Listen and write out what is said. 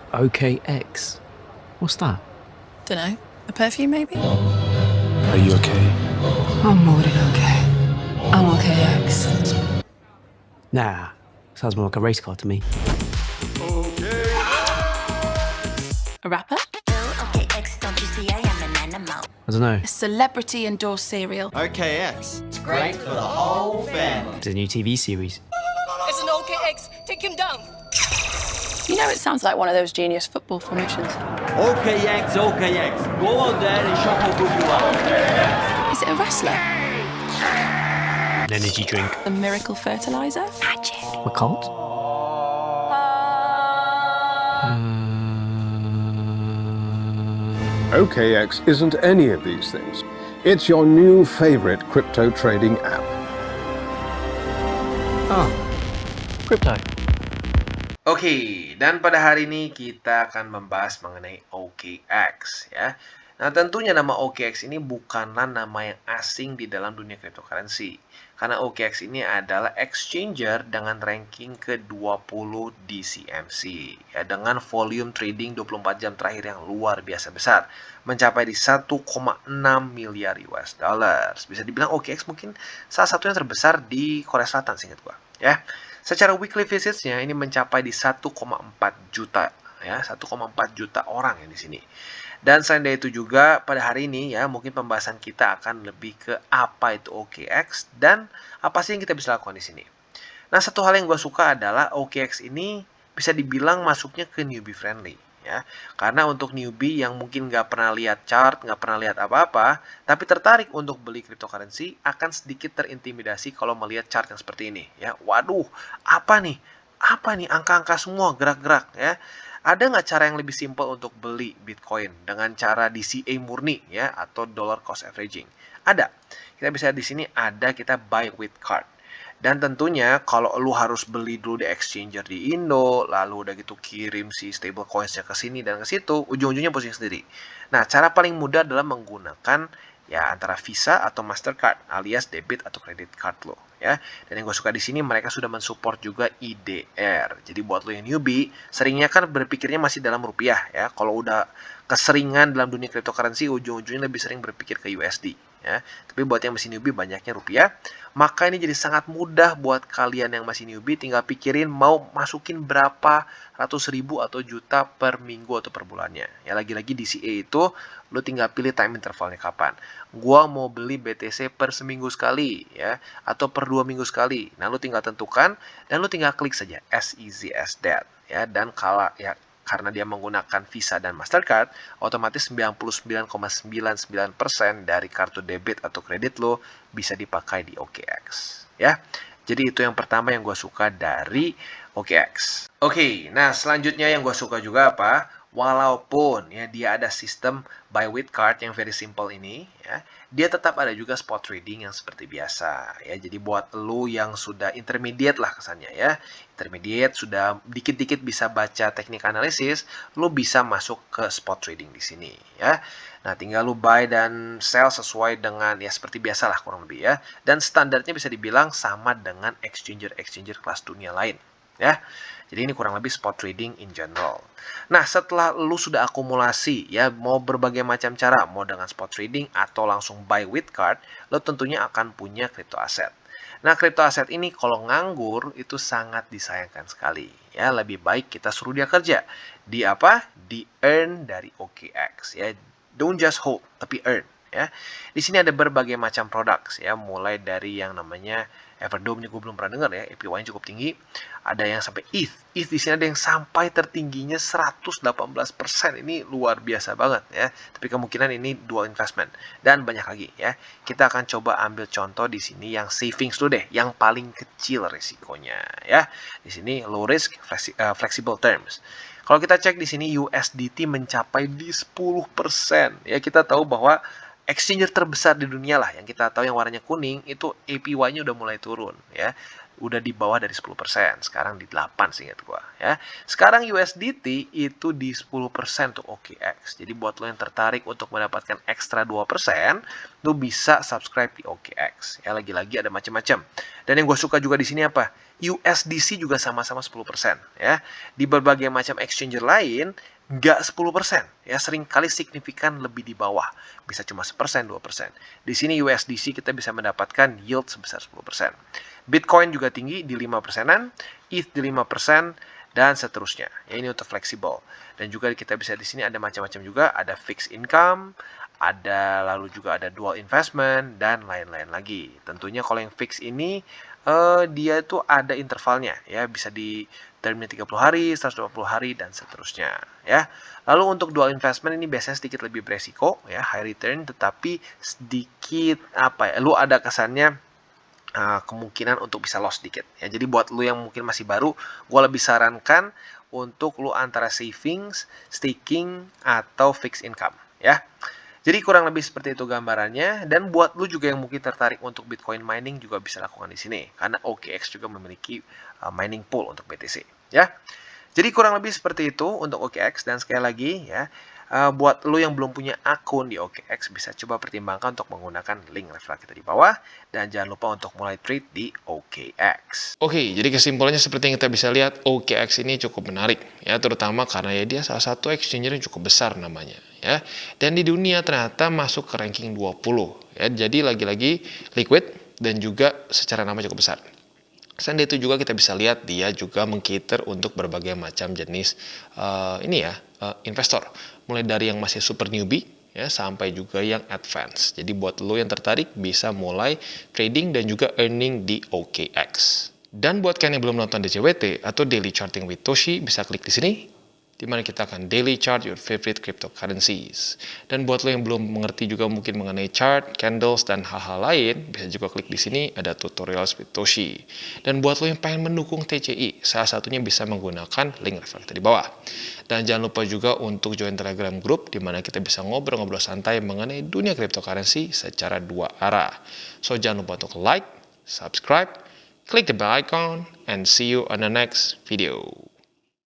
OKX. What's that? Dunno. A perfume, maybe? Are you okay? I'm more than okay. I'm OKX. Nah, sounds more like a race car to me. A rapper? OKX, don't you see I am an animal? I don't know. A celebrity-endorsed cereal. OKX. It's great for the whole family. It's a new TV series. It's an OKX. Take him down. You know, it sounds like one of those genius football formations. OKX, OKX. Go on there and show how good you are. Is it a wrestler? An energy drink. A miracle fertilizer? Magic. A cult? OKX isn't any of these things. It's your new favorite crypto trading app. Oh, crypto. Oke, dan pada hari ini kita akan membahas mengenai OKX ya. Nah, tentunya nama OKX ini bukanlah nama yang asing di dalam dunia cryptocurrency. Karena OKX ini adalah exchanger dengan ranking ke-20 di CMC ya, dengan volume trading 24 jam terakhir yang luar biasa besar, mencapai di 1,6 miliar US dollars. Bisa dibilang OKX mungkin salah satu yang terbesar di Korea Selatan seingat gua ya. Secara weekly visits-nya ini mencapai di 1,4 juta ya, 1,4 juta orang yang di sini. Dan selain dari itu juga pada hari ini ya, mungkin pembahasan kita akan lebih ke apa itu OKX dan apa sih yang kita bisa lakukan di sini. Nah, satu hal yang gue suka adalah OKX ini bisa dibilang masuknya ke newbie friendly ya. Karena untuk newbie yang mungkin nggak pernah lihat chart, nggak pernah lihat apa-apa, tapi tertarik untuk beli cryptocurrency, akan sedikit terintimidasi kalau melihat chart yang seperti ini ya. Waduh, apa nih? Apa nih angka-angka semua gerak-gerak ya? Ada nggak cara yang lebih simpel untuk beli Bitcoin dengan cara DCA murni ya atau dollar cost averaging? Ada. Kita bisa di sini ada kita buy with card. Dan tentunya kalau lu harus beli dulu di exchanger di Indo, lalu udah gitu kirim si stable coins-nya ke sini dan ke situ, ujung-ujungnya pusing sendiri. Nah, cara paling mudah adalah menggunakan ya antara Visa atau Mastercard alias debit atau credit card lo ya. Dan yang gue suka di sini mereka sudah mensupport juga IDR. Jadi buat lo yang newbie, seringnya kan berpikirnya masih dalam rupiah ya. Kalau udah keseringan dalam dunia cryptocurrency, ujung-ujungnya lebih sering berpikir ke USD ya. Tapi buat yang masih newbie banyaknya rupiah, maka ini jadi sangat mudah buat kalian yang masih newbie, tinggal pikirin mau masukin berapa ratus ribu atau juta per minggu atau per bulannya. Ya lagi-lagi DCA itu lo tinggal pilih time intervalnya kapan. Gua mau beli BTC per seminggu sekali ya atau per 2 minggu sekali. Nah, lo tinggal tentukan dan lo tinggal klik saja as easy as that ya. Dan kalau ya karena dia menggunakan Visa dan Mastercard, otomatis 99,99% dari kartu debit atau kredit lo bisa dipakai di OKX ya. Jadi itu yang pertama yang gue suka dari OKX. Oke, nah selanjutnya yang gue suka juga apa? Walaupun ya dia ada sistem buy with card yang very simple ini ya, dia tetap ada juga spot trading yang seperti biasa ya. Jadi buat lo yang sudah intermediate lah kesannya ya, intermediate sudah dikit-dikit bisa baca teknik analisis, lo bisa masuk ke spot trading di sini ya. Nah, tinggal lo buy dan sell sesuai dengan ya seperti biasa lah kurang lebih ya. Dan standarnya bisa dibilang sama dengan exchanger kelas dunia lain ya. Jadi ini kurang lebih spot trading in general. Nah, setelah lu sudah akumulasi ya, mau berbagai macam cara, mau dengan spot trading atau langsung buy with card, lo tentunya akan punya crypto asset. Nah, crypto asset ini kalau nganggur itu sangat disayangkan sekali. Ya, lebih baik kita suruh dia kerja. Di apa? Di earn dari OKX ya. Don't just hold, tapi earn ya. Di sini ada berbagai macam produk ya, mulai dari yang namanya Everdome gue belum pernah dengar ya, APY-nya cukup tinggi. Ada yang sampai ETH. ETH di sini ada yang sampai tertingginya 118%. Ini luar biasa banget ya. Tapi kemungkinan ini dual investment dan banyak lagi ya. Kita akan coba ambil contoh di sini yang savings dulu deh, yang paling kecil risikonya ya. Di sini low risk, flexible terms. Kalau kita cek di sini USDT mencapai di 10%. Ya, kita tahu bahwa exchanger terbesar di dunia lah yang kita tahu yang warnanya kuning itu APY-nya udah mulai turun ya. udah di bawah dari 10%, sekarang di 8 seingat gua ya. Sekarang USDT itu di 10% tuh OKX. Jadi buat lo yang tertarik untuk mendapatkan ekstra 2%, lo bisa subscribe di OKX. Ya, lagi-lagi ada macam-macam. Dan yang gue suka juga di sini apa? USDC juga sama-sama 10% ya. Di berbagai macam exchanger lain nggak 10% ya, seringkali signifikan lebih di bawah, bisa cuma 1%, 2%. Di sini USDC kita bisa mendapatkan yield sebesar 10%. Bitcoin juga tinggi di 5%-an, ETH di 5%, dan seterusnya. Ya, ini untuk fleksibel. Dan juga kita bisa di sini ada macam-macam juga, ada fixed income, ada lalu juga ada dual investment, dan lain-lain lagi. Tentunya kalau yang fix ini dia itu ada intervalnya ya, bisa di termnya 30 hari, 120 hari, dan seterusnya ya. Lalu untuk dual investment ini biasanya sedikit lebih beresiko ya, high return, tetapi sedikit apa ya, lu ada kesannya kemungkinan untuk bisa loss sedikit ya. Jadi buat lu yang mungkin masih baru, gue lebih sarankan untuk lu antara savings, staking, atau fixed income ya. Jadi kurang lebih seperti itu gambarannya, dan buat lu juga yang mungkin tertarik untuk Bitcoin mining juga bisa lakukan di sini karena OKX juga memiliki mining pool untuk BTC ya. Jadi kurang lebih seperti itu untuk OKX, dan sekali lagi ya, buat lu yang belum punya akun di OKX bisa coba pertimbangkan untuk menggunakan link referral kita di bawah, dan jangan lupa untuk mulai trade di OKX. Oke, jadi kesimpulannya seperti yang kita bisa lihat, OKX ini cukup menarik ya, terutama karena ya dia salah satu exchanger yang cukup besar namanya ya. Dan di dunia ternyata masuk ke ranking 20 ya. Jadi lagi-lagi liquid dan juga secara nama cukup besar. Selain itu juga kita bisa lihat dia juga mengcater untuk berbagai macam jenis investor, mulai dari yang masih super newbie ya sampai juga yang advance. Jadi buat lo yang tertarik bisa mulai trading dan juga earning di OKX. Dan buat kalian yang belum nonton DCWT atau Daily Charting with Toshi, bisa klik di sini, di mana kita akan daily chart your favorite cryptocurrencies. Dan buat lo yang belum mengerti juga mungkin mengenai chart, candles, dan hal-hal lain, bisa juga klik di sini, ada tutorials with Toshi. Dan buat lo yang pengen mendukung TCI, salah satunya bisa menggunakan link referral di bawah. Dan jangan lupa juga untuk join Telegram group, di mana kita bisa ngobrol-ngobrol santai mengenai dunia cryptocurrency secara dua arah. So jangan lupa untuk like, subscribe, click the bell icon, and see you on the next video.